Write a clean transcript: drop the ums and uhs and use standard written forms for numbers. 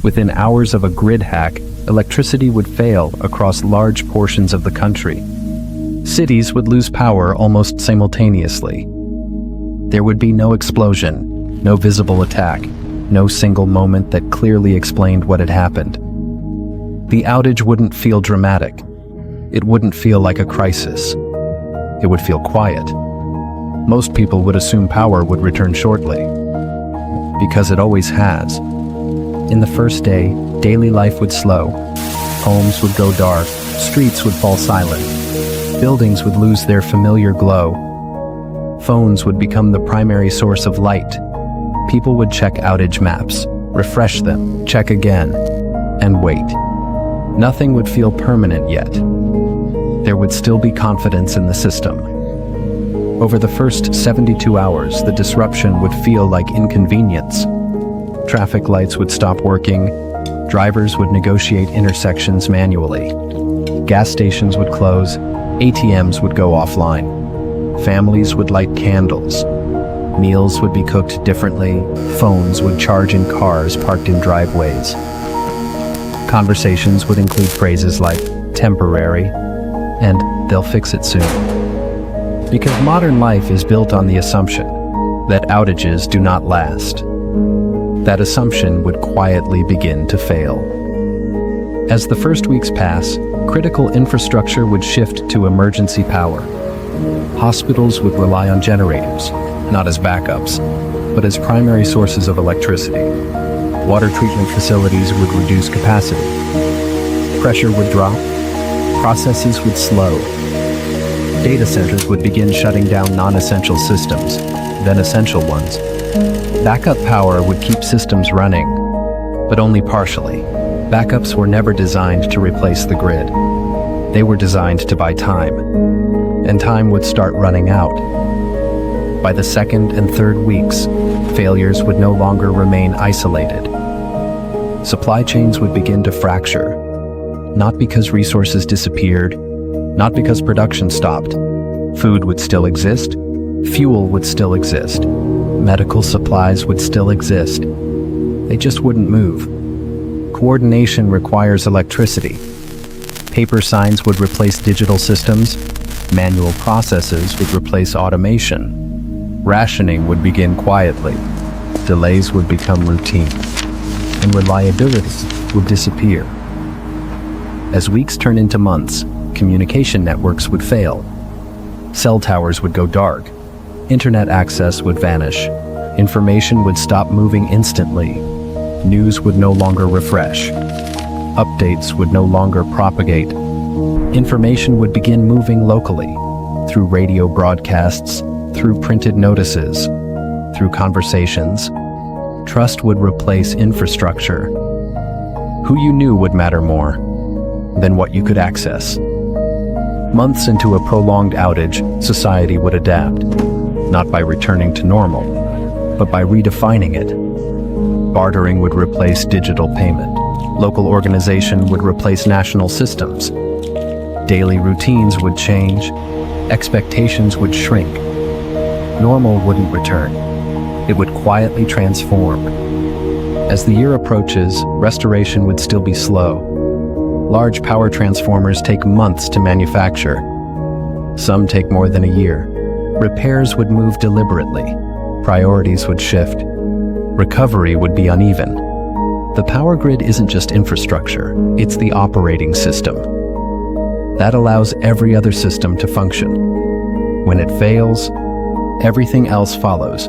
Within hours of a grid hack, electricity would fail across large portions of the country. Cities would lose power almost simultaneously. There would be no explosion, no visible attack, no single moment that clearly explained what had happened. The outage wouldn't feel dramatic. It wouldn't feel like a crisis. It would feel quiet. Most people would assume power would return shortly, because it always has. In the first day, daily life would slow. Homes would go dark, streets would fall silent. Buildings would lose their familiar glow. Phones would become the primary source of light. People would check outage maps, refresh them, check again, and wait. Nothing would feel permanent yet. There would still be confidence in the system. Over the first 72 hours, the disruption would feel like inconvenience. Traffic lights would stop working. Drivers would negotiate intersections manually. Gas stations would close. ATMs would go offline. Families would light candles. Meals would be cooked differently. Phones would charge in cars parked in driveways. Conversations would include phrases like temporary and they'll fix it soon. Because modern life is built on the assumption that outages do not last. That assumption would quietly begin to fail. As the first weeks pass, critical infrastructure would shift to emergency power. Hospitals would rely on generators, not as backups, but as primary sources of electricity. Water treatment facilities would reduce capacity. Pressure would drop. Processes would slow. Data centers would begin shutting down non-essential systems, then essential ones. Backup power would keep systems running, but only partially. Backups were never designed to replace the grid. They were designed to buy time, and time would start running out. By the second and third weeks, failures would no longer remain isolated. Supply chains would begin to fracture, not because resources disappeared, not because production stopped. Food would still exist, fuel would still exist, medical supplies would still exist. They just wouldn't move. Coordination requires electricity. Paper signs would replace digital systems, manual processes would replace automation. Rationing would begin quietly, delays would become routine, and reliability would disappear. As weeks turn into months, communication networks would fail. Cell towers would go dark. Internet access would vanish. Information would stop moving instantly. News would no longer refresh. Updates would no longer propagate. Information would begin moving locally, through radio broadcasts, through printed notices, through conversations. Trust would replace infrastructure. Who you knew would matter more than what you could access. Months into a prolonged outage, society would adapt, not by returning to normal, but by redefining it. Bartering would replace digital payment. Local organization would replace national systems. Daily routines would change. Expectations would shrink. Normal wouldn't return. It would quietly transform. As the year approaches, restoration would still be slow. Large power transformers take months to manufacture. Some take more than a year. Repairs would move deliberately. Priorities would shift. Recovery would be uneven. The power grid isn't just infrastructure, it's the operating system. That allows every other system to function. When it fails, everything else follows.